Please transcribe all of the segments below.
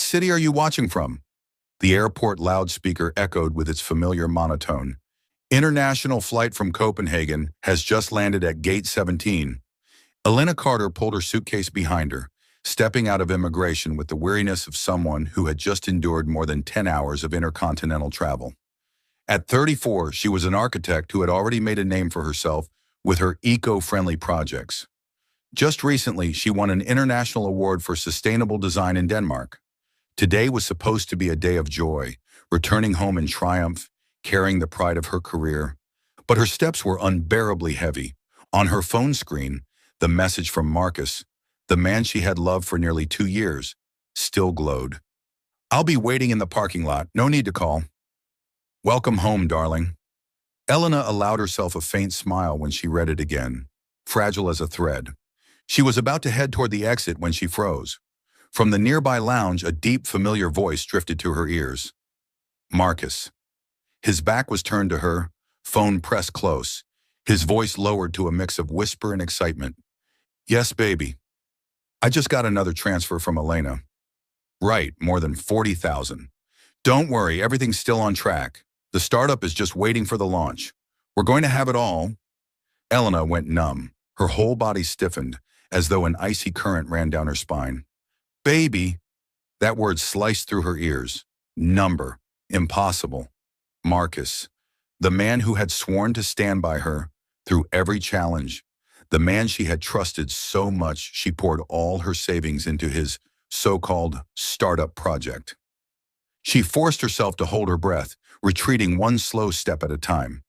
city are you watching from? The airport loudspeaker echoed with its familiar monotone. International flight from Copenhagen has just landed at Gate 17. Elena Carter pulled her suitcase behind her, stepping out of immigration with the weariness of someone who had just endured more than 10 hours of intercontinental travel. At 34, she was an architect who had already made a name for herself with her eco-friendly projects. Just recently, she won an international award for sustainable design in Denmark. Today was supposed to be a day of joy, returning home in triumph, carrying the pride of her career. But her steps were unbearably heavy. On her phone screen, the message from Marcus, the man she had loved for nearly 2 years, still glowed. "I'll be waiting in the parking lot, no need to call." "Welcome home, darling." Elena allowed herself a faint smile when she read it again, fragile as a thread. She was about to head toward the exit when she froze. From the nearby lounge, a deep, familiar voice drifted to her ears. Marcus. His back was turned to her, phone pressed close, his voice lowered to a mix of whisper and excitement. "Yes, baby. I just got another transfer from Elena." "Right, more than 40,000. Don't worry, everything's still on track. The startup is just waiting for the launch. We're going to have it all." Elena went numb. Her whole body stiffened, as though an icy current ran down her spine. "Baby." That word sliced through her ears. Number. Impossible. Marcus. The man who had sworn to stand by her through every challenge. The man she had trusted so much she poured all her savings into his so-called startup project. She forced herself to hold her breath, retreating one slow step at a time.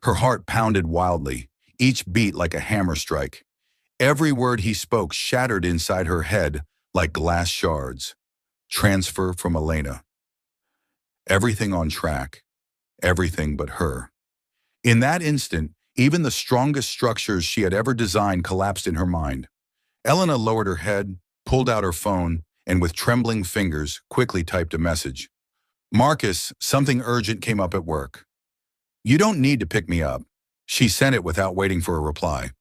Her heart pounded wildly, each beat like a hammer strike. Every word he spoke shattered inside her head like glass shards. Transfer from Elena. Everything on track. Everything but her. In that instant, even the strongest structures she had ever designed collapsed in her mind. Elena lowered her head, pulled out her phone, and with trembling fingers, quickly typed a message. "Marcus, something urgent came up at work. You don't need to pick me up." She sent it without waiting for a reply.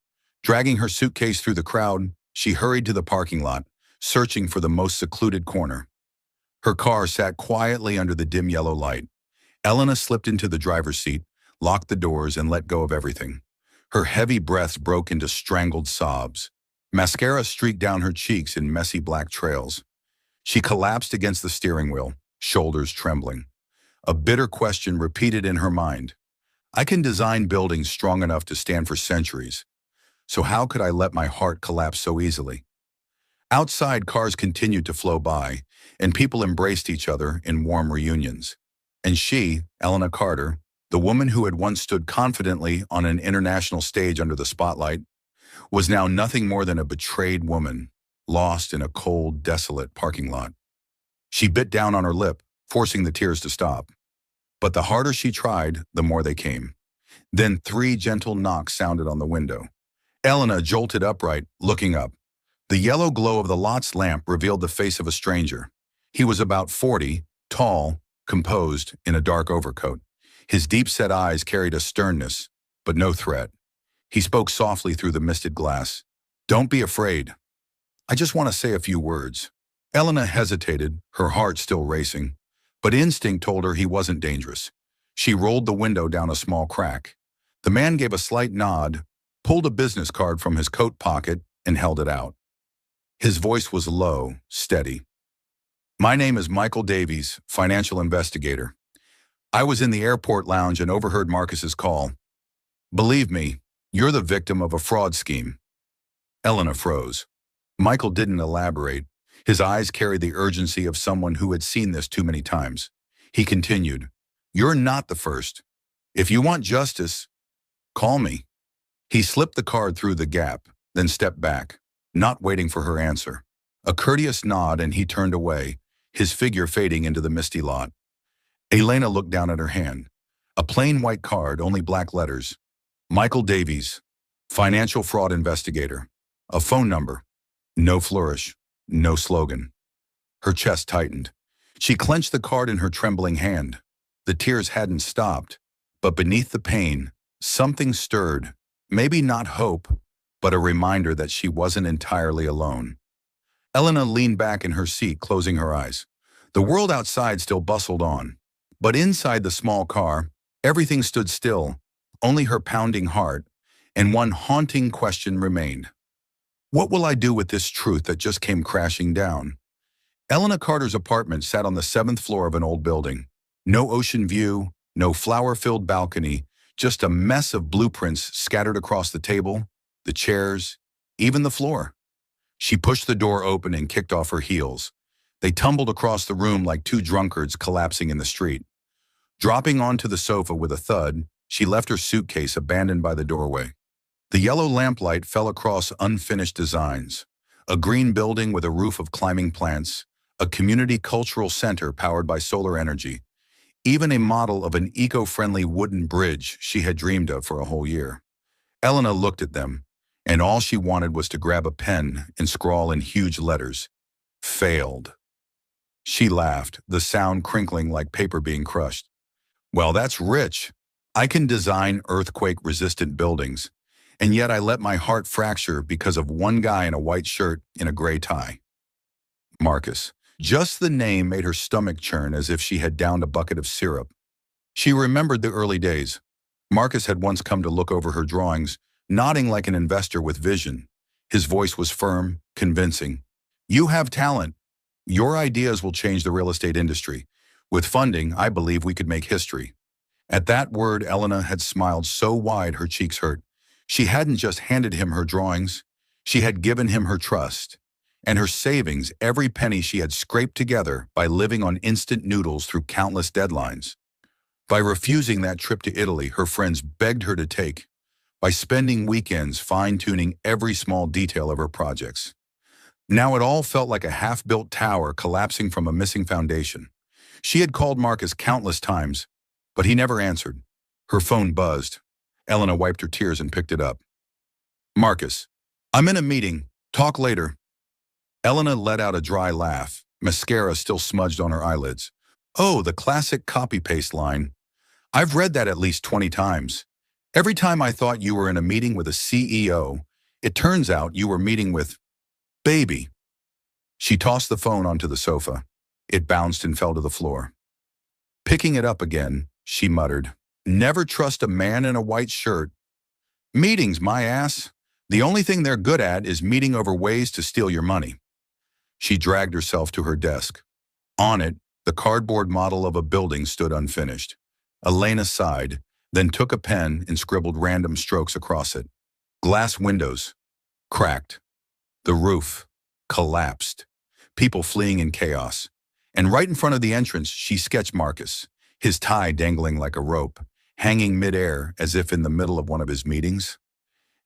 Dragging her suitcase through the crowd, she hurried to the parking lot, searching for the most secluded corner. Her car sat quietly under the dim yellow light. Elena slipped into the driver's seat, locked the doors, and let go of everything. Her heavy breaths broke into strangled sobs. Mascara streaked down her cheeks in messy black trails. She collapsed against the steering wheel, shoulders trembling. A bitter question repeated in her mind. I can design buildings strong enough to stand for centuries. So how could I let my heart collapse so easily? Outside, cars continued to flow by, and people embraced each other in warm reunions. And she, Elena Carter, the woman who had once stood confidently on an international stage under the spotlight, was now nothing more than a betrayed woman, lost in a cold, desolate parking lot. She bit down on her lip, forcing the tears to stop. But the harder she tried, the more they came. Then 3 gentle knocks sounded on the window. Elena jolted upright, looking up. The yellow glow of the lot's lamp revealed the face of a stranger. He was about 40, tall, composed, in a dark overcoat. His deep-set eyes carried a sternness, but no threat. He spoke softly through the misted glass. "Don't be afraid. I just want to say a few words." Elena hesitated, her heart still racing, but instinct told her he wasn't dangerous. She rolled the window down a small crack. The man gave a slight nod, pulled a business card from his coat pocket, and held it out. His voice was low, steady. "My name is Michael Davies, financial investigator. I was in the airport lounge and overheard Marcus's call. Believe me, you're the victim of a fraud scheme." Elena froze. Michael didn't elaborate. His eyes carried the urgency of someone who had seen this too many times. He continued, "You're not the first. If you want justice, call me." He slipped the card through the gap, then stepped back, not waiting for her answer. A courteous nod and he turned away, his figure fading into the misty lot. Elena looked down at her hand. A plain white card, only black letters. Michael Davies, financial fraud investigator. A phone number. No flourish, no slogan. Her chest tightened. She clenched the card in her trembling hand. The tears hadn't stopped, but beneath the pain, something stirred. Maybe not hope, but a reminder that she wasn't entirely alone. Elena leaned back in her seat, closing her eyes. The world outside still bustled on, but inside the small car, everything stood still, only her pounding heart, and one haunting question remained. What will I do with this truth that just came crashing down? Elena Carter's apartment sat on the seventh floor of an old building. No ocean view, no flower-filled balcony, just a mess of blueprints scattered across the table, the chairs, even the floor. She pushed the door open and kicked off her heels. They tumbled across the room like two drunkards collapsing in the street. Dropping onto the sofa with a thud, she left her suitcase abandoned by the doorway. The yellow lamplight fell across unfinished designs. A green building with a roof of climbing plants, a community cultural center powered by solar energy, even a model of an eco-friendly wooden bridge she had dreamed of for a whole year. Elena looked at them, and all she wanted was to grab a pen and scrawl in huge letters, "Failed." She laughed, the sound crinkling like paper being crushed. Well, that's rich. I can design earthquake-resistant buildings, and yet I let my heart fracture because of one guy in a white shirt in a gray tie. Marcus. Just the name made her stomach churn as if she had downed a bucket of syrup. She remembered the early days. Marcus had once come to look over her drawings, nodding like an investor with vision. His voice was firm, convincing. You have talent. Your ideas will change the real estate industry. With funding, I believe we could make history. At that word, Elena had smiled so wide her cheeks hurt. She hadn't just handed him her drawings. She had given him her trust. And her savings, every penny she had scraped together by living on instant noodles through countless deadlines. By refusing that trip to Italy her friends begged her to take. By spending weekends fine-tuning every small detail of her projects. Now it all felt like a half-built tower collapsing from a missing foundation. She had called Marcus countless times, but he never answered. Her phone buzzed. Elena wiped her tears and picked it up. Marcus, I'm in a meeting. Talk later. Elena let out a dry laugh, mascara still smudged on her eyelids. Oh, the classic copy-paste line. I've read that at least 20 times. Every time I thought you were in a meeting with a CEO, it turns out you were meeting with baby. She tossed the phone onto the sofa. It bounced and fell to the floor. Picking it up again, she muttered, Never trust a man in a white shirt. Meetings, my ass. The only thing they're good at is meeting over ways to steal your money. She dragged herself to her desk. On it, the cardboard model of a building stood unfinished. Elena sighed, then took a pen and scribbled random strokes across it. Glass windows. Cracked. The roof. Collapsed. People fleeing in chaos. And right in front of the entrance, she sketched Marcus, his tie dangling like a rope, hanging midair as if in the middle of one of his meetings.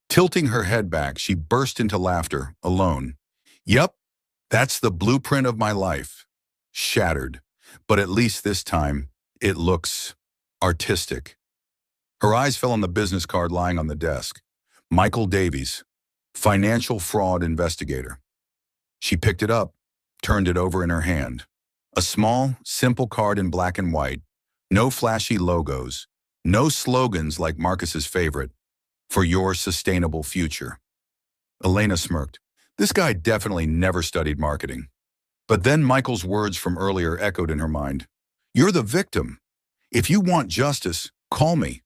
Tilting her head back, she burst into laughter, alone. Yup. That's the blueprint of my life. Shattered. But at least this time, it looks artistic. Her eyes fell on the business card lying on the desk. Michael Davies, financial fraud investigator. She picked it up, turned it over in her hand. A small, simple card in black and white. No flashy logos. No slogans like Marcus's favorite. For your sustainable future. Elena smirked. This guy definitely never studied marketing. But then Michael's words from earlier echoed in her mind. You're the victim. If you want justice, call me.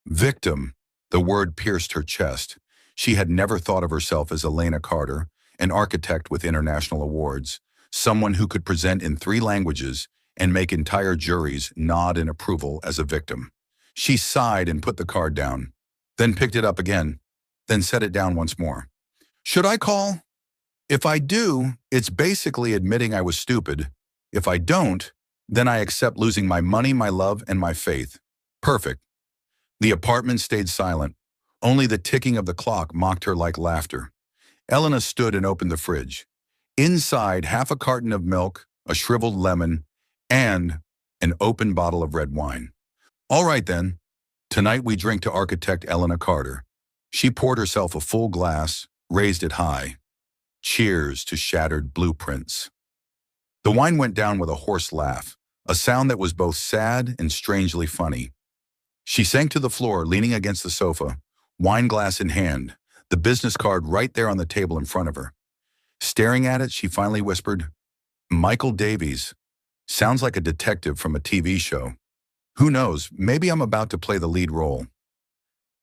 Victim. The word pierced her chest. She had never thought of herself as Elena Carter, an architect with international awards, someone who could present in 3 languages and make entire juries nod in approval as a victim. She sighed and put the card down, then picked it up again, then set it down once more. Should I call? If I do, it's basically admitting I was stupid. If I don't, then I accept losing my money, my love, and my faith. Perfect. The apartment stayed silent. Only the ticking of the clock mocked her like laughter. Elena stood and opened the fridge. Inside, half a carton of milk, a shriveled lemon, and an open bottle of red wine. All right then. Tonight we drink to architect Elena Carter. She poured herself a full glass, raised it high. Cheers to shattered blueprints. The wine went down with a hoarse laugh, a sound that was both sad and strangely funny. She sank to the floor, leaning against the sofa, wine glass in hand, the business card right there on the table in front of her. Staring at it, she finally whispered, Michael Davies, Sounds like a detective from a TV show. Who knows, maybe I'm about to play the lead role.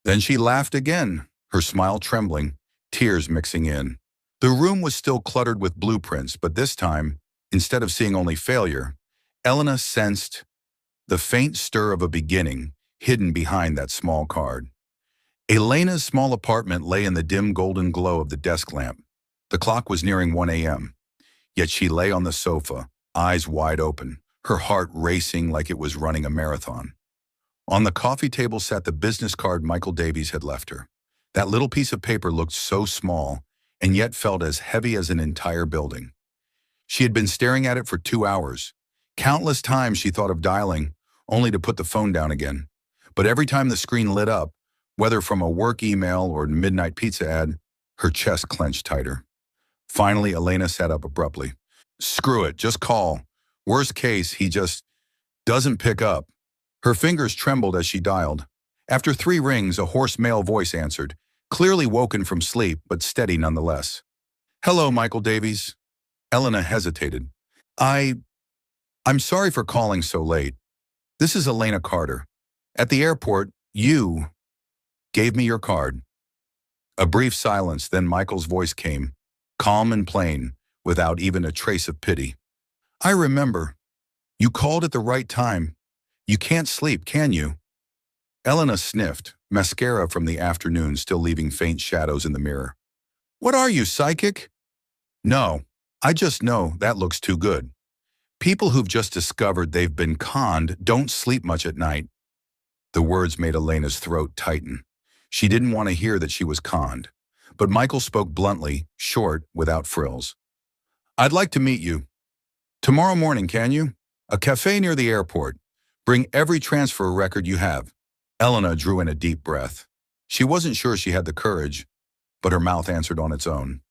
Then she laughed again, her smile trembling, tears mixing in. The room was still cluttered with blueprints, but this time, instead of seeing only failure, Elena sensed the faint stir of a beginning hidden behind that small card. Elena's small apartment lay in the dim golden glow of the desk lamp. The clock was nearing 1 a.m., yet she lay on the sofa, eyes wide open, her heart racing like it was running a marathon. On the coffee table sat the business card Michael Davies had left her. That little piece of paper looked so small, and yet felt as heavy as an entire building. She had been staring at it for 2 hours. Countless times she thought of dialing, only to put the phone down again. But every time the screen lit up, whether from a work email or a midnight pizza ad, her chest clenched tighter. Finally, Elena sat up abruptly. Screw it, just call. Worst case, he just doesn't pick up. Her fingers trembled as she dialed. After 3 rings, a hoarse male voice answered, clearly woken from sleep, but steady nonetheless. Hello, Michael Davies. Elena hesitated. I'm sorry for calling so late. This is Elena Carter. At the airport, you gave me your card. A brief silence, then Michael's voice came, calm and plain, without even a trace of pity. I remember. You called at the right time. You can't sleep, can you? Elena sniffed, mascara from the afternoon still leaving faint shadows in the mirror. What are you, psychic? No, I just know that looks too good. People who've just discovered they've been conned don't sleep much at night. The words made Elena's throat tighten. She didn't want to hear that she was conned. But Michael spoke bluntly, short, without frills. I'd like to meet you. Tomorrow morning, can you? A cafe near the airport. Bring every transfer record you have. Elena drew in a deep breath. She wasn't sure she had the courage, but her mouth answered on its own.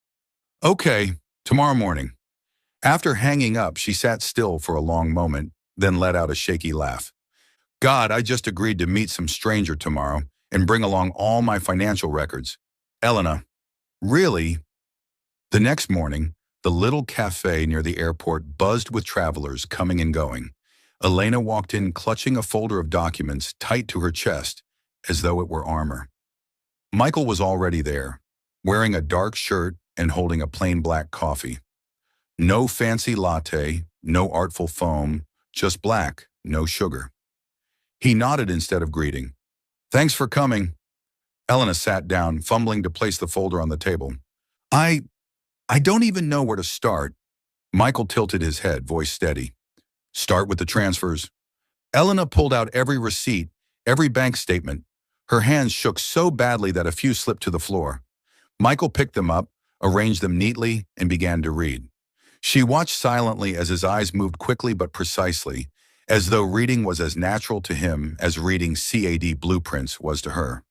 Okay, tomorrow morning. After hanging up, she sat still for a long moment, then let out a shaky laugh. God, I just agreed to meet some stranger tomorrow and bring along all my financial records. Elena, really? The next morning, the little cafe near the airport buzzed with travelers coming and going. Elena walked in clutching a folder of documents tight to her chest, as though it were armor. Michael was already there, wearing a dark shirt and holding a plain black coffee. No fancy latte, no artful foam, just black, no sugar. He nodded instead of greeting. Thanks for coming. Elena sat down, fumbling to place the folder on the table. I don't even know where to start. Michael tilted his head, voice steady. Start with the transfers. Elena pulled out every receipt, every bank statement. Her hands shook so badly that a few slipped to the floor. Michael picked them up, arranged them neatly, and began to read. She watched silently as his eyes moved quickly but precisely, as though reading was as natural to him as reading CAD blueprints was to her.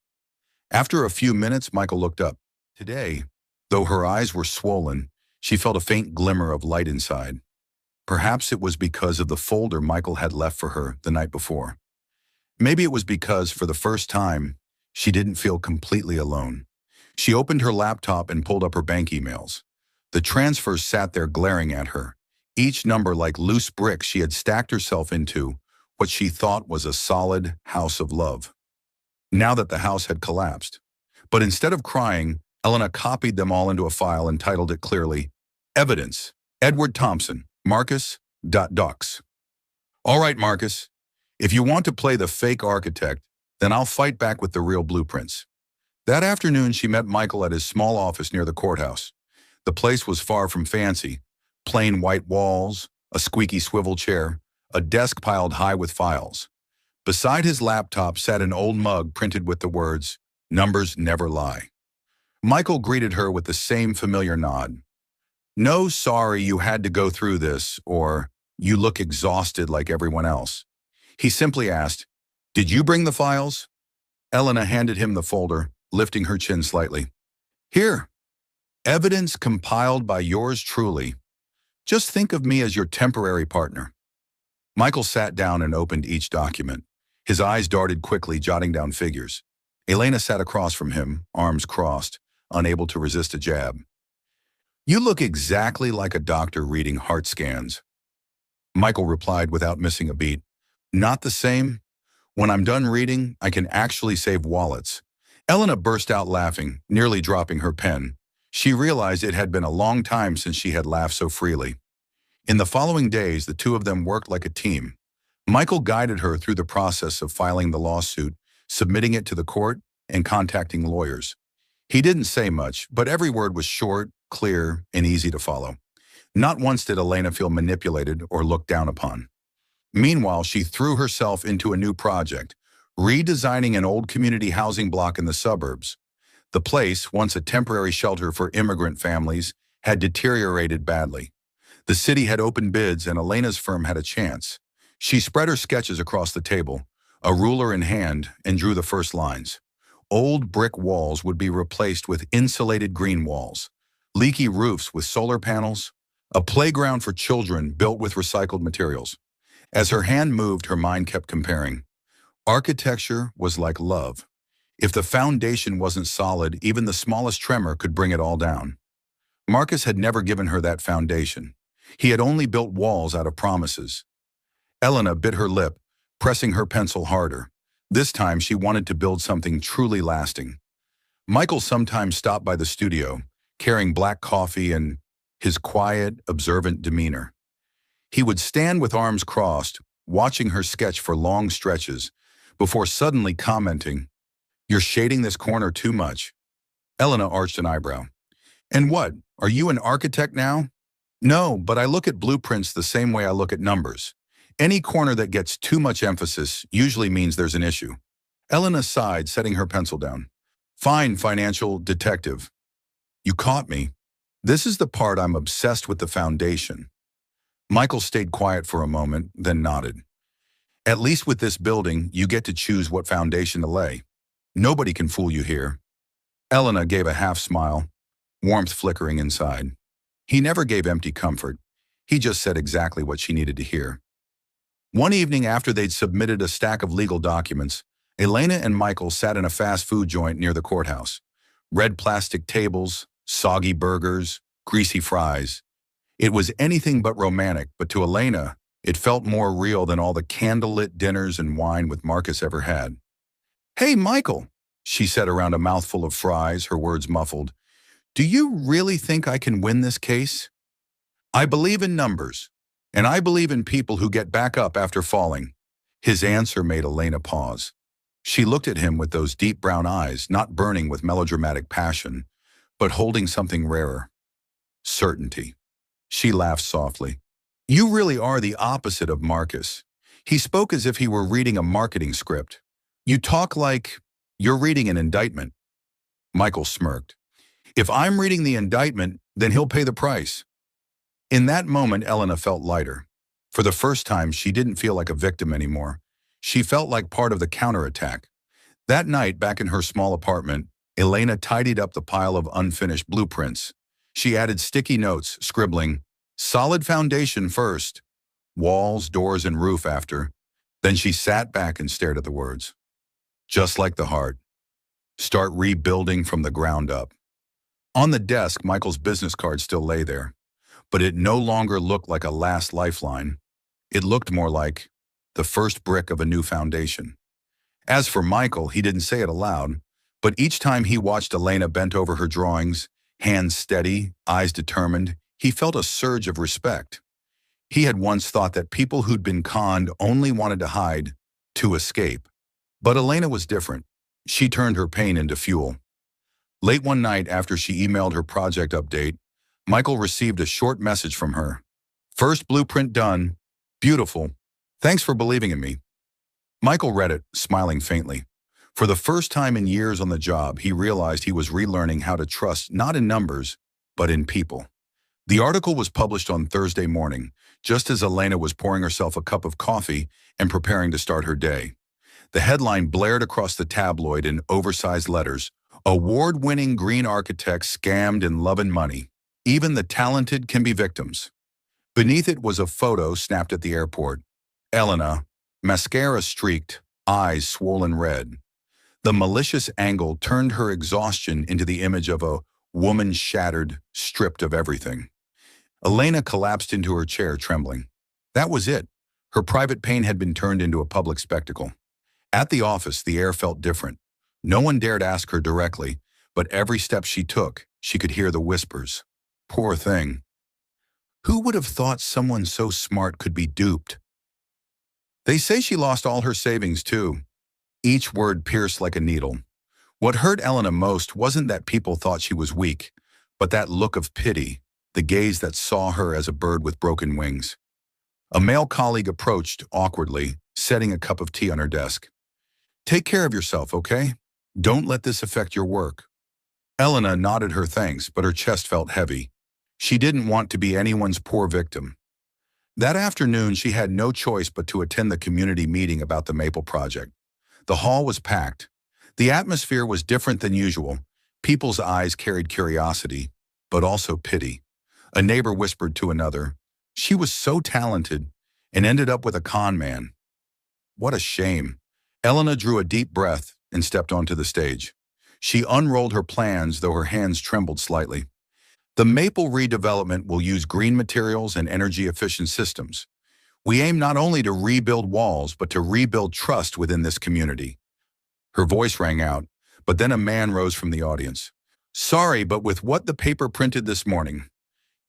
After a few minutes, Michael looked up. Today, though her eyes were swollen, she felt a faint glimmer of light inside. Perhaps it was because of the folder Michael had left for her the night before. Maybe it was because, for the first time, she didn't feel completely alone. She opened her laptop and pulled up her bank emails. The transfers sat there glaring at her, each number like loose bricks she had stacked herself into what she thought was a solid house of love. Now that the house had collapsed. But instead of crying, Elena copied them all into a file and titled it clearly, Evidence, Edward Thompson, Marcus.docs. All right, Marcus, if you want to play the fake architect, then I'll fight back with the real blueprints. That afternoon, she met Michael at his small office near the courthouse. The place was far from fancy. Plain white walls, a squeaky swivel chair, a desk piled high with files. Beside his laptop sat an old mug printed with the words, Numbers never lie. Michael greeted her with the same familiar nod. No sorry you had to go through this, or you look exhausted like everyone else. He simply asked, Did you bring the files? Elena handed him the folder, lifting her chin slightly. Here, evidence compiled by yours truly. Just think of me as your temporary partner. Michael sat down and opened each document. His eyes darted quickly, jotting down figures. Elena sat across from him, arms crossed, unable to resist a jab. You look exactly like a doctor reading heart scans. Michael replied without missing a beat. Not the same? When I'm done reading, I can actually save wallets. Elena burst out laughing, nearly dropping her pen. She realized it had been a long time since she had laughed so freely. In the following days, the two of them worked like a team. Michael guided her through the process of filing the lawsuit, submitting it to the court, and contacting lawyers. He didn't say much, but every word was short, clear, and easy to follow. Not once did Elena feel manipulated or looked down upon. Meanwhile, she threw herself into a new project, redesigning an old community housing block in the suburbs. The place, once a temporary shelter for immigrant families, had deteriorated badly. The city had opened bids and Elena's firm had a chance. She spread her sketches across the table, a ruler in hand, and drew the first lines. Old brick walls would be replaced with insulated green walls, leaky roofs with solar panels, a playground for children built with recycled materials. As her hand moved, her mind kept comparing. Architecture was like love. If the foundation wasn't solid, even the smallest tremor could bring it all down. Marcus had never given her that foundation. He had only built walls out of promises. Elena bit her lip, pressing her pencil harder. This time she wanted to build something truly lasting. Michael sometimes stopped by the studio, carrying black coffee and his quiet, observant demeanor. He would stand with arms crossed, watching her sketch for long stretches, before suddenly commenting, "You're shading this corner too much." Elena arched an eyebrow. "And what, are you an architect now?" "No, but I look at blueprints the same way I look at numbers. Any corner that gets too much emphasis usually means there's an issue." Elena sighed, setting her pencil down. "Fine, financial detective. You caught me. This is the part I'm obsessed with, the foundation." Michael stayed quiet for a moment, then nodded. "At least with this building, you get to choose what foundation to lay. Nobody can fool you here." Elena gave a half smile, warmth flickering inside. He never gave empty comfort. He just said exactly what she needed to hear. One evening after they'd submitted a stack of legal documents, Elena and Michael sat in a fast food joint near the courthouse. Red plastic tables, soggy burgers, greasy fries. It was anything but romantic, but to Elena, it felt more real than all the candlelit dinners and wine with Marcus ever had. "Hey, Michael," she said around a mouthful of fries, her words muffled. "Do you really think I can win this case?" "I believe in numbers, and I believe in people who get back up after falling." His answer made Elena pause. She looked at him with those deep brown eyes, not burning with melodramatic passion, but holding something rarer. Certainty. She laughed softly. "You really are the opposite of Marcus." He spoke as if he were reading a marketing script. "You talk like you're reading an indictment." Michael smirked. "If I'm reading the indictment, then he'll pay the price." In that moment, Elena felt lighter. For the first time, she didn't feel like a victim anymore. She felt like part of the counterattack. That night, back in her small apartment, Elena tidied up the pile of unfinished blueprints. She added sticky notes, scribbling, "Solid foundation first, walls, doors, and roof after." Then she sat back and stared at the words. Just like the heart. Start rebuilding from the ground up. On the desk, Michael's business card still lay there, but it no longer looked like a last lifeline. It looked more like the first brick of a new foundation. As for Michael, he didn't say it aloud, but each time he watched Elena bent over her drawings, hands steady, eyes determined, he felt a surge of respect. He had once thought that people who'd been conned only wanted to hide, to escape. But Elena was different. She turned her pain into fuel. Late one night, after she emailed her project update, Michael received a short message from her. "First blueprint done. Beautiful. Thanks for believing in me." Michael read it, smiling faintly. For the first time in years on the job, he realized he was relearning how to trust not in numbers, but in people. The article was published on Thursday morning, just as Elena was pouring herself a cup of coffee and preparing to start her day. The headline blared across the tabloid in oversized letters, "Award-winning green architect scammed in love and money. Even the talented can be victims." Beneath it was a photo snapped at the airport. Elena, mascara streaked, eyes swollen red. The malicious angle turned her exhaustion into the image of a woman shattered, stripped of everything. Elena collapsed into her chair, trembling. That was it. Her private pain had been turned into a public spectacle. At the office, the air felt different. No one dared ask her directly, but every step she took, she could hear the whispers. Poor thing. Who would have thought someone so smart could be duped? They say she lost all her savings too. Each word pierced like a needle. What hurt Elena most wasn't that people thought she was weak, but that look of pity, the gaze that saw her as a bird with broken wings. A male colleague approached awkwardly, setting a cup of tea on her desk. "Take care of yourself, okay? Don't let this affect your work." Elena nodded her thanks, but her chest felt heavy. She didn't want to be anyone's poor victim. That afternoon, she had no choice but to attend the community meeting about the Maple Project. The hall was packed. The atmosphere was different than usual. People's eyes carried curiosity, but also pity. A neighbor whispered to another, "She was so talented and ended up with a con man." What a shame. Elena drew a deep breath and stepped onto the stage. She unrolled her plans, though her hands trembled slightly. The Maple redevelopment will use green materials and energy-efficient systems. We aim not only to rebuild walls, but to rebuild trust within this community. Her voice rang out, but then a man rose from the audience. "Sorry, but with what the paper printed this morning,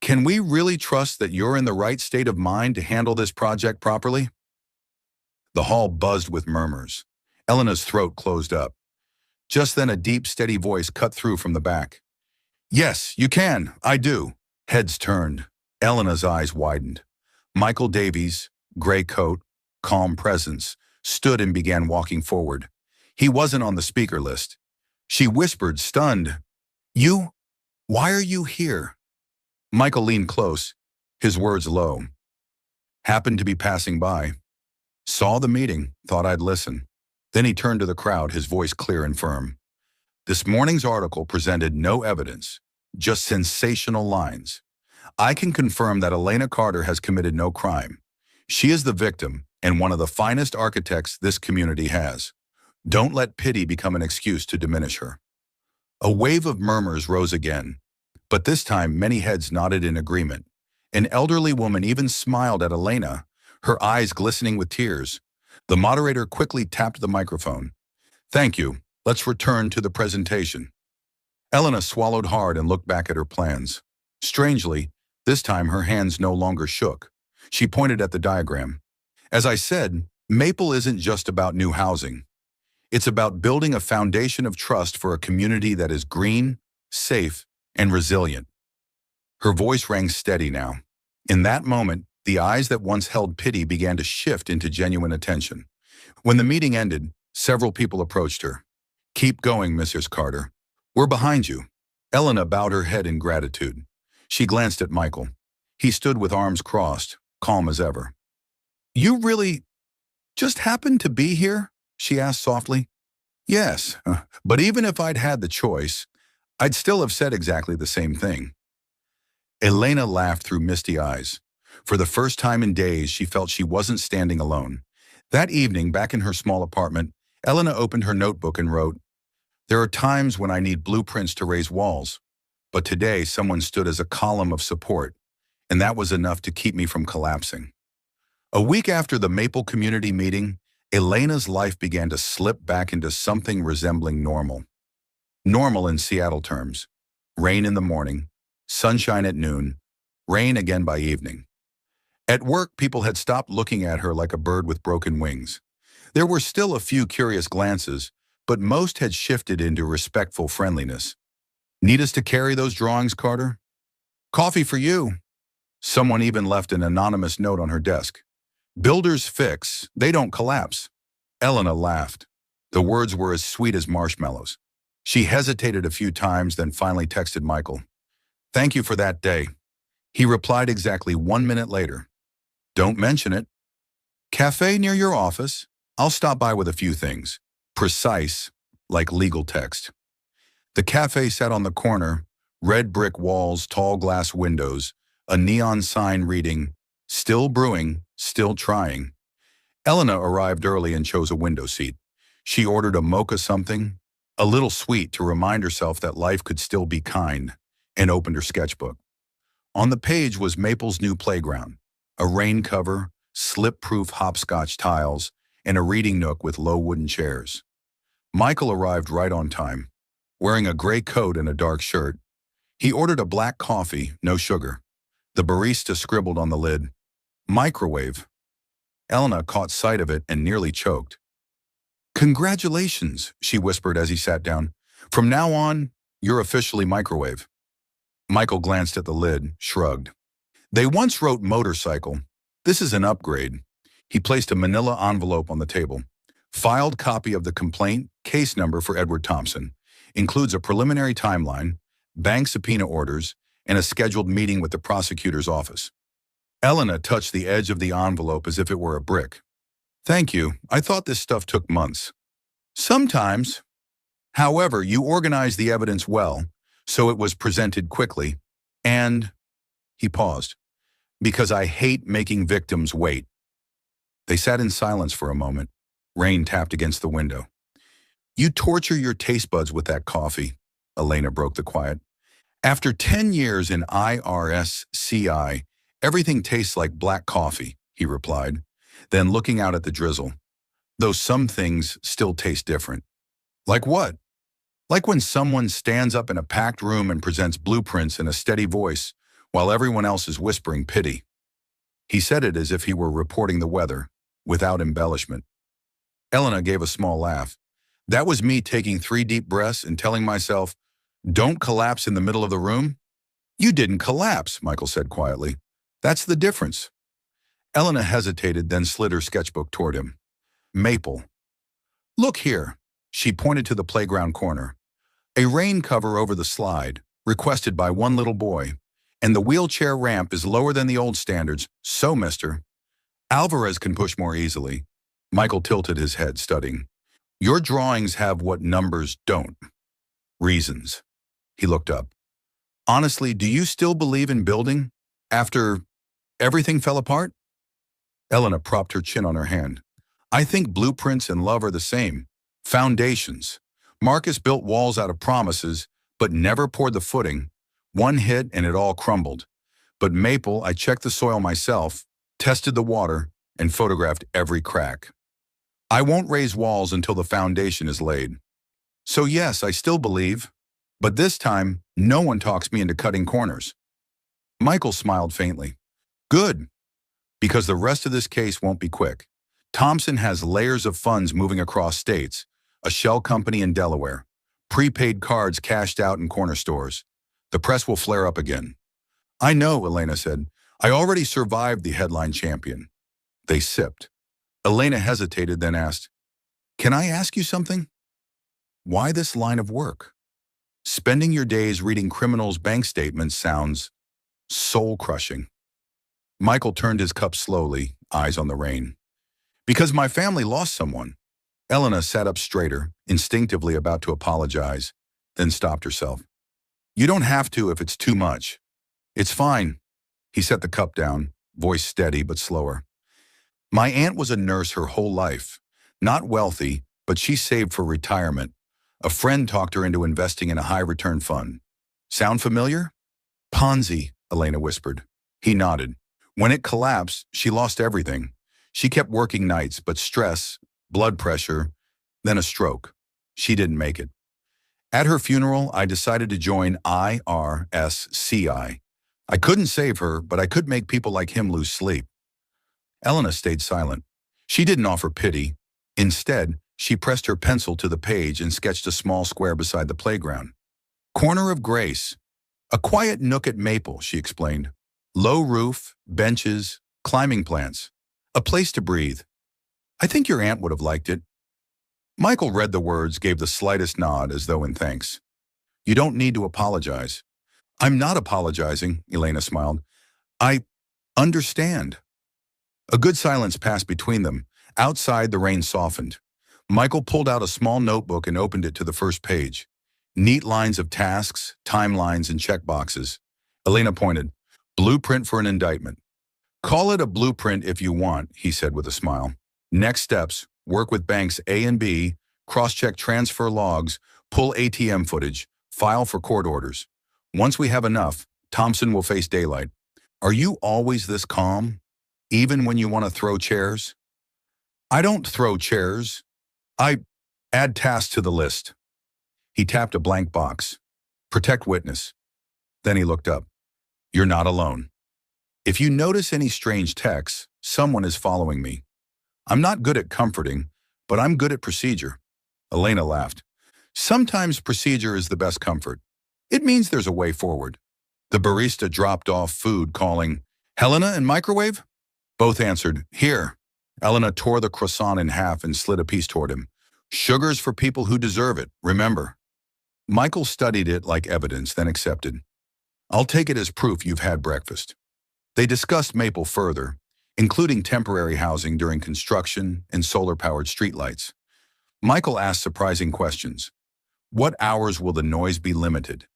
can we really trust that you're in the right state of mind to handle this project properly?" The hall buzzed with murmurs. Elena's throat closed up. Just then a deep, steady voice cut through from the back. "Yes, you can. I do." Heads turned. Elena's eyes widened. Michael Davies, gray coat, calm presence, stood and began walking forward. He wasn't on the speaker list. She whispered, stunned, "You? Why are you here?" Michael leaned close, his words low. "Happened to be passing by. Saw the meeting, thought I'd listen." Then he turned to the crowd, his voice clear and firm. "This morning's article presented no evidence, just sensational lines. I can confirm that Elena Carter has committed no crime. She is the victim and one of the finest architects this community has. Don't let pity become an excuse to diminish her." A wave of murmurs rose again, but this time many heads nodded in agreement. An elderly woman even smiled at Elena, her eyes glistening with tears. The moderator quickly tapped the microphone. "Thank you. Let's return to the presentation." Elena swallowed hard and looked back at her plans. Strangely, this time her hands no longer shook. She pointed at the diagram. "As I said, Maple isn't just about new housing. It's about building a foundation of trust for a community that is green, safe, and resilient." Her voice rang steady now. In that moment, the eyes that once held pity began to shift into genuine attention. When the meeting ended, several people approached her. "Keep going, Mrs. Carter. We're behind you." Elena bowed her head in gratitude. She glanced at Michael. He stood with arms crossed, calm as ever. "You really just happened to be here?" she asked softly. "Yes, but even if I'd had the choice, I'd still have said exactly the same thing." Elena laughed through misty eyes. For the first time in days, she felt she wasn't standing alone. That evening, back in her small apartment, Elena opened her notebook and wrote, "There are times when I need blueprints to raise walls, but today someone stood as a column of support, and that was enough to keep me from collapsing." A week after the Maple community meeting, Elena's life began to slip back into something resembling normal. Normal in Seattle terms. Rain in the morning, sunshine at noon, rain again by evening. At work, people had stopped looking at her like a bird with broken wings. There were still a few curious glances, but most had shifted into respectful friendliness. "Need us to carry those drawings, Carter?" "Coffee for you." Someone even left an anonymous note on her desk. "Builders fix, they don't collapse." Elena laughed. The words were as sweet as marshmallows. She hesitated a few times, then finally texted Michael. "Thank you for that day." He replied exactly 1 minute later. "Don't mention it." "Cafe near your office? I'll stop by with a few things." Precise, like legal text. The cafe sat on the corner, red brick walls, tall glass windows, a neon sign reading, "Still brewing, still trying." Elena arrived early and chose a window seat. She ordered a mocha something, a little sweet to remind herself that life could still be kind, and opened her sketchbook. On the page was Maple's new playground, a rain cover, slip-proof hopscotch tiles, and a reading nook with low wooden chairs. Michael arrived right on time, wearing a gray coat and a dark shirt. He ordered a black coffee, no sugar. The barista scribbled on the lid, "Microwave." Elena caught sight of it and nearly choked. "Congratulations," she whispered as he sat down. "From now on, you're officially microwave." Michael glanced at the lid, shrugged. "They once wrote motorcycle. This is an upgrade." He placed a manila envelope on the table. "Filed copy of the complaint, case number for Edward Thompson. Includes a preliminary timeline, bank subpoena orders, and a scheduled meeting with the prosecutor's office." Elena touched the edge of the envelope as if it were a brick. "Thank you. I thought this stuff took months." "Sometimes. However, you organized the evidence well, so it was presented quickly. And," he paused, "because I hate making victims wait." They sat in silence for a moment. Rain tapped against the window. "You torture your taste buds with that coffee," Elena broke the quiet. "After 10 years in IRSCI, everything tastes like black coffee," he replied, then looking out at the drizzle. "Though some things still taste different." "Like what?" "Like when someone stands up in a packed room and presents blueprints in a steady voice while everyone else is whispering pity." He said it as if he were reporting the weather, without embellishment. Elena gave a small laugh. "That was me taking 3 deep breaths and telling myself, 'Don't collapse in the middle of the room.'" "You didn't collapse," Michael said quietly. "That's the difference." Elena hesitated, then slid her sketchbook toward him. "Maple. Look here." She pointed to the playground corner. "A rain cover over the slide, requested by one little boy. And the wheelchair ramp is lower than the old standards, so Mr. Alvarez can push more easily." Michael tilted his head, studying. "Your drawings have what numbers don't. Reasons." He looked up. "Honestly, do you still believe in building after everything fell apart?" Elena propped her chin on her hand. "I think blueprints and love are the same. Foundations. Marcus built walls out of promises, but never poured the footing. One hit and it all crumbled. But Maple, I checked the soil myself, tested the water, and photographed every crack. I won't raise walls until the foundation is laid. So yes, I still believe. But this time, no one talks me into cutting corners." Michael smiled faintly. "Good. Because the rest of this case won't be quick. Thompson has layers of funds moving across states, a shell company in Delaware, prepaid cards cashed out in corner stores. The press will flare up again." "I know," Elena said. "I already survived the headline champion." They sipped. Elena hesitated, then asked, "Can I ask you something? Why this line of work? Spending your days reading criminals' bank statements sounds soul-crushing." Michael turned his cup slowly, eyes on the rain. "Because my family lost someone." Elena sat up straighter, instinctively about to apologize, then stopped herself. "You don't have to if it's too much." "It's fine." He set the cup down, voice steady but slower. "My aunt was a nurse her whole life. Not wealthy, but she saved for retirement. A friend talked her into investing in a high-return fund. Sound familiar?" "Ponzi," Elena whispered. He nodded. "When it collapsed, she lost everything. She kept working nights, but stress, blood pressure, then a stroke. She didn't make it. At her funeral, I decided to join IRSCI. I couldn't save her, but I could make people like him lose sleep." Elena stayed silent. She didn't offer pity. Instead, she pressed her pencil to the page and sketched a small square beside the playground. "Corner of Grace. A quiet nook at Maple," she explained. "Low roof, benches, climbing plants. A place to breathe. I think your aunt would have liked it." Michael read the words, gave the slightest nod as though in thanks. "You don't need to apologize." "I'm not apologizing," Elena smiled. "I understand." A good silence passed between them. Outside, the rain softened. Michael pulled out a small notebook and opened it to the first page. Neat lines of tasks, timelines, and checkboxes. Elena pointed. "Blueprint for an indictment." "Call it a blueprint if you want," he said with a smile. "Next steps, work with banks A and B, cross-check transfer logs, pull ATM footage, file for court orders. Once we have enough, Thompson will face daylight." "Are you always this calm?" Even when you want to throw chairs? I don't throw chairs. I add tasks to the list. He tapped a blank box. Protect witness. Then he looked up. You're not alone. If you notice any strange texts, someone is following me. I'm not good at comforting, but I'm good at procedure. Elena laughed. Sometimes procedure is the best comfort. It means there's a way forward. The barista dropped off food, calling, Helena and microwave? Both answered, here. Elena tore the croissant in half and slid a piece toward him. Sugar's for people who deserve it, remember. Michael studied it like evidence, then accepted. I'll take it as proof you've had breakfast. They discussed Maple further, including temporary housing during construction and solar-powered streetlights. Michael asked surprising questions. What hours will the noise be limited?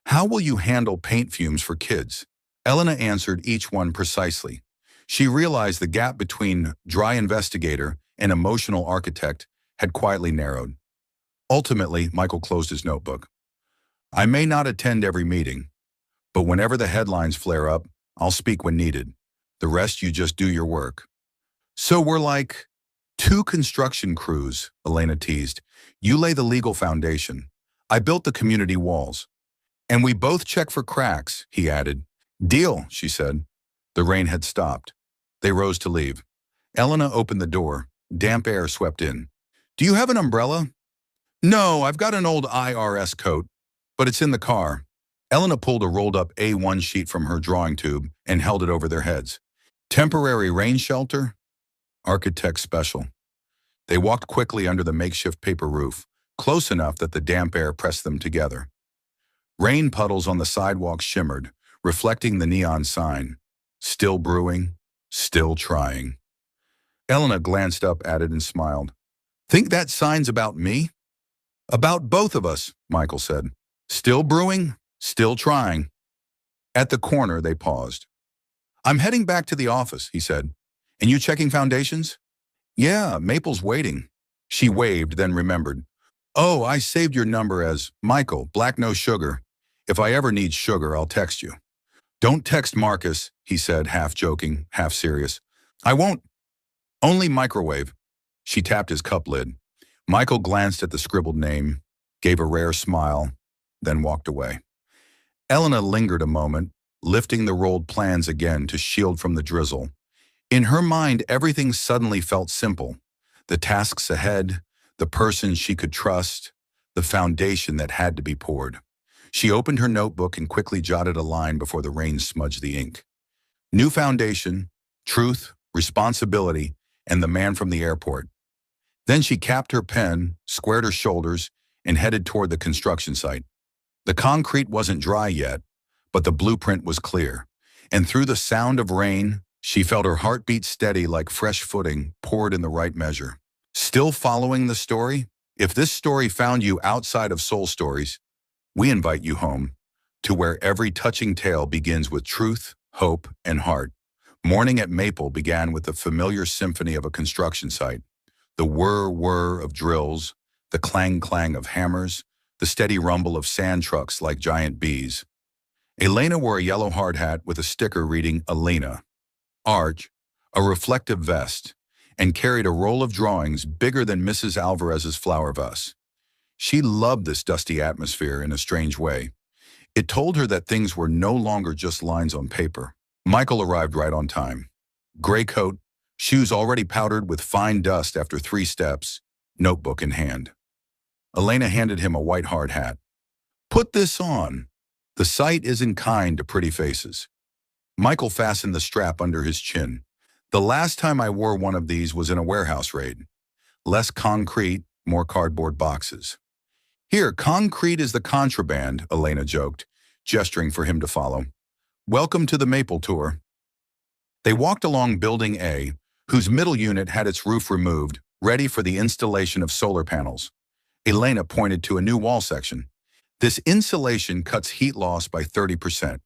How will you handle paint fumes for kids? Elena answered each one precisely. She realized the gap between dry investigator and emotional architect had quietly narrowed. Ultimately, Michael closed his notebook. I may not attend every meeting, but whenever the headlines flare up, I'll speak when needed. The rest you just do your work. So we're like two construction crews, Elena teased. You lay the legal foundation. I built the community walls. And we both check for cracks, he added. Deal, she said. The rain had stopped. They rose to leave. Elena opened the door. Damp air swept in. Do you have an umbrella? No, I've got an old IRS coat, but it's in the car. Elena pulled a rolled-up A1 sheet from her drawing tube and held it over their heads. Temporary rain shelter? Architect special. They walked quickly under the makeshift paper roof, close enough that the damp air pressed them together. Rain puddles on the sidewalk shimmered, reflecting the neon sign. Still brewing, still trying. Elena glanced up at it and smiled. Think that sign's about me? About both of us, Michael said. Still brewing, still trying. At the corner, they paused. I'm heading back to the office, he said. And you checking foundations? Yeah, Maple's waiting. She waved, then remembered. Oh, I saved your number as Michael, Black No Sugar. If I ever need sugar, I'll text you. Don't text Marcus, he said, half joking, half serious. I won't. Only microwave. She tapped his cup lid. Michael glanced at the scribbled name, gave a rare smile, then walked away. Elena lingered a moment, lifting the rolled plans again to shield from the drizzle. In her mind, everything suddenly felt simple. The tasks ahead, the person she could trust, the foundation that had to be poured. She opened her notebook and quickly jotted a line before the rain smudged the ink. New foundation, truth, responsibility, and the man from the airport. Then she capped her pen, squared her shoulders, and headed toward the construction site. The concrete wasn't dry yet, but the blueprint was clear. And through the sound of rain, she felt her heartbeat steady like fresh footing poured in the right measure. Still following the story? If this story found you outside of Soul Stories, we invite you home, to where every touching tale begins with truth, hope, and heart. Morning at Maple began with the familiar symphony of a construction site. The whir-whir of drills, the clang-clang of hammers, the steady rumble of sand trucks like giant bees. Elena wore a yellow hard hat with a sticker reading Elena, Arch, a reflective vest, and carried a roll of drawings bigger than Mrs. Alvarez's flower vase. She loved this dusty atmosphere in a strange way. It told her that things were no longer just lines on paper. Michael arrived right on time. Gray coat, shoes already powdered with fine dust after 3 steps, notebook in hand. Elena handed him a white hard hat. Put this on. The site isn't kind to pretty faces. Michael fastened the strap under his chin. The last time I wore one of these was in a warehouse raid. Less concrete, more cardboard boxes. Here, concrete is the contraband, Elena joked, gesturing for him to follow. Welcome to the Maple Tour. They walked along Building A, whose middle unit had its roof removed, ready for the installation of solar panels. Elena pointed to a new wall section. This insulation cuts heat loss by 30%.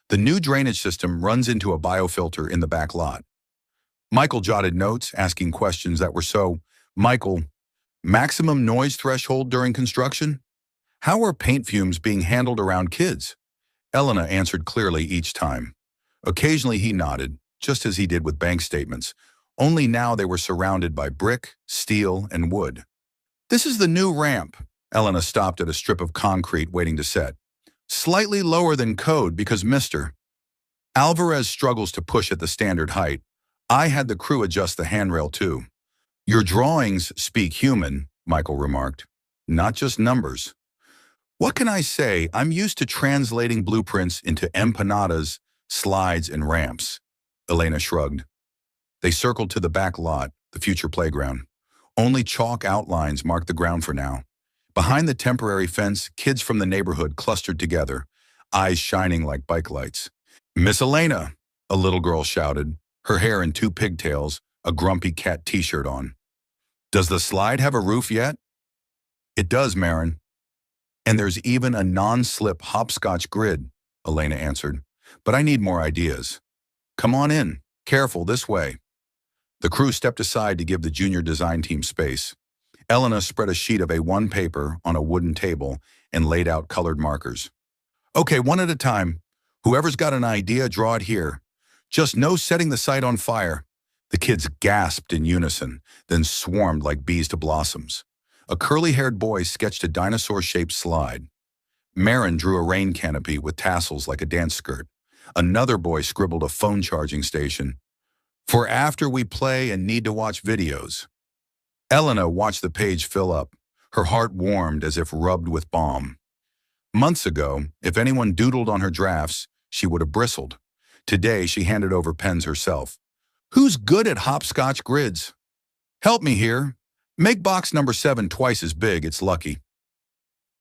The new drainage system runs into a biofilter in the back lot. Michael jotted notes, asking questions that were so, Michael, maximum noise threshold during construction? How are paint fumes being handled around kids? Elena answered clearly each time. Occasionally he nodded, just as he did with bank statements, only now they were surrounded by brick, steel, and wood. This is the new ramp. Elena stopped at a strip of concrete waiting to set. Slightly lower than code because Mr. Alvarez struggles to push at the standard height. I had the crew adjust the handrail too. Your drawings speak human, Michael remarked. Not just numbers. What can I say? I'm used to translating blueprints into empanadas, slides, and ramps. Elena shrugged. They circled to the back lot, the future playground. Only chalk outlines marked the ground for now. Behind the temporary fence, kids from the neighborhood clustered together, eyes shining like bike lights. Miss Elena, a little girl shouted, her hair in two pigtails, a grumpy cat t-shirt on. Does the slide have a roof yet? It does, Marin. And there's even a non-slip hopscotch grid, Elena answered. But I need more ideas. Come on in. Careful, this way. The crew stepped aside to give the junior design team space. Elena spread a sheet of A1 paper on a wooden table and laid out colored markers. Okay, one at a time. Whoever's got an idea, draw it here. Just no setting the site on fire. The kids gasped in unison, then swarmed like bees to blossoms. A curly-haired boy sketched a dinosaur-shaped slide. Marin drew a rain canopy with tassels like a dance skirt. Another boy scribbled a phone charging station. For after we play and need to watch videos. Elena watched the page fill up. Her heart warmed as if rubbed with balm. Months ago, if anyone doodled on her drafts, she would have bristled. Today, she handed over pens herself. Who's good at hopscotch grids? Help me here. Make box number 7 twice as big, it's lucky.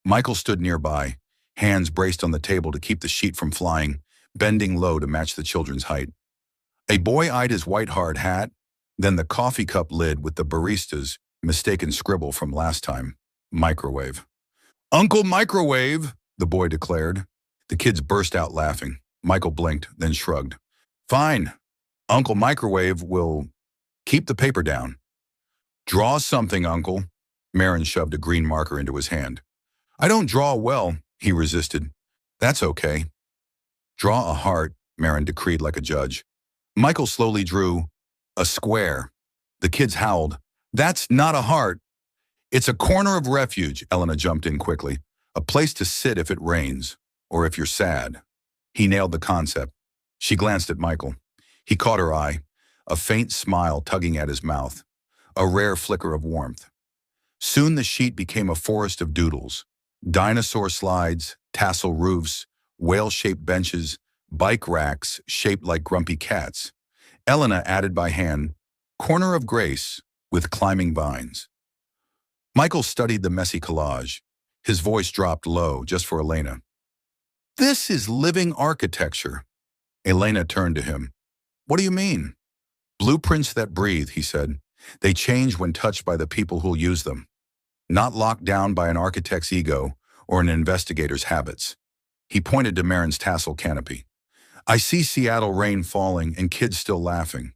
Michael stood nearby, hands braced on the table to keep the sheet from flying, bending low to match the children's height. A boy eyed his white hard hat, then the coffee cup lid with the barista's mistaken scribble from last time. Microwave. Uncle Microwave, the boy declared. The kids burst out laughing. Michael blinked, then shrugged. Fine. Uncle Microwave will keep the paper down. Draw something, Uncle. Marin shoved a green marker into his hand. I don't draw well, he resisted. That's okay. Draw a heart, Marin decreed like a judge. Michael slowly drew a square. The kids howled. That's not a heart. It's a corner of refuge, Elena jumped in quickly. A place to sit if it rains, or if you're sad. He nailed the concept. She glanced at Michael. He caught her eye, a faint smile tugging at his mouth, a rare flicker of warmth. Soon the sheet became a forest of doodles. Dinosaur slides, tassel roofs, whale-shaped benches, bike racks shaped like grumpy cats. Elena added by hand, corner of grace with climbing vines. Michael studied the messy collage. His voice dropped low just for Elena. This is living architecture. Elena turned to him. What do you mean? Blueprints that breathe, he said. They change when touched by the people who'll use them. Not locked down by an architect's ego or an investigator's habits. He pointed to Marin's tassel canopy. I see Seattle rain falling and kids still laughing.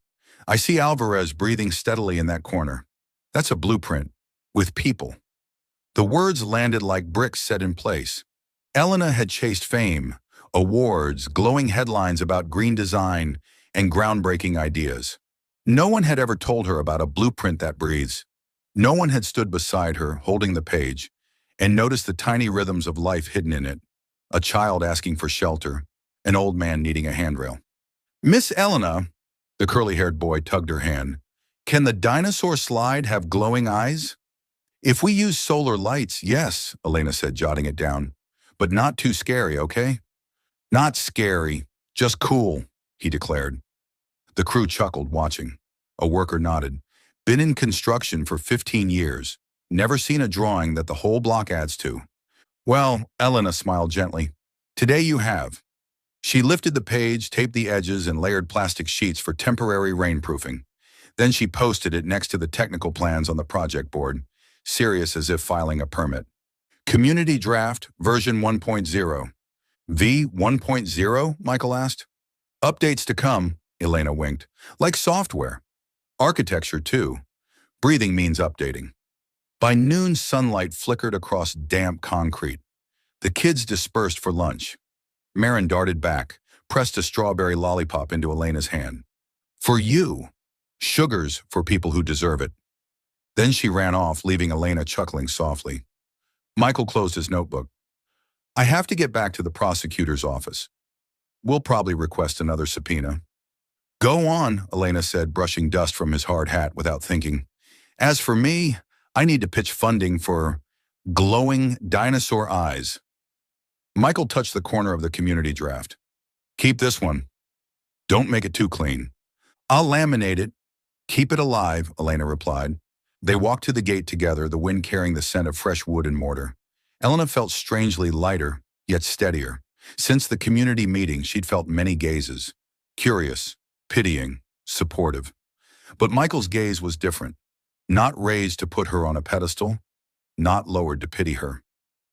I see Alvarez breathing steadily in that corner. That's a blueprint, with people. The words landed like bricks set in place. Elena had chased fame, awards, glowing headlines about green design, and groundbreaking ideas. No one had ever told her about a blueprint that breathes. No one had stood beside her, holding the page, and noticed the tiny rhythms of life hidden in it. A child asking for shelter, an old man needing a handrail. Miss Elena, the curly-haired boy tugged her hand, can the dinosaur slide have glowing eyes? If we use solar lights, yes, Elena said, jotting it down. But not too scary, okay? Not scary, just cool, he declared. The crew chuckled, watching. A worker nodded. Been in construction for 15 years. Never seen a drawing that the whole block adds to. Well, Elena smiled gently. Today you have. She lifted the page, taped the edges, and layered plastic sheets for temporary rainproofing. Then she posted it next to the technical plans on the project board, serious as if filing a permit. Community Draft, version 1.0. V 1.0, Michael asked. Updates to come, Elena winked. Like software. Architecture, too. Breathing means updating. By noon, sunlight flickered across damp concrete. The kids dispersed for lunch. Marin darted back, pressed a strawberry lollipop into Elena's hand. For you. Sugars for people who deserve it. Then she ran off, leaving Elena chuckling softly. Michael closed his notebook. I have to get back to the prosecutor's office. We'll probably request another subpoena. Go on, Elena said, brushing dust from his hard hat without thinking. As for me, I need to pitch funding for glowing dinosaur eyes. Michael touched the corner of the community draft. Keep this one. Don't make it too clean. I'll laminate it. Keep it alive, Elena replied. They walked to the gate together, the wind carrying the scent of fresh wood and mortar. Elena felt strangely lighter, yet steadier. Since the community meeting, she'd felt many gazes. Curious, pitying, supportive. But Michael's gaze was different. Not raised to put her on a pedestal, not lowered to pity her.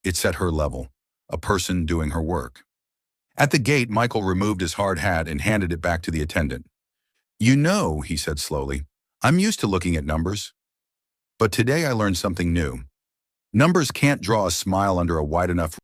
It set her level, a person doing her work. At the gate, Michael removed his hard hat and handed it back to the attendant. You know, he said slowly, I'm used to looking at numbers. But today I learned something new. Numbers can't draw a smile under a wide enough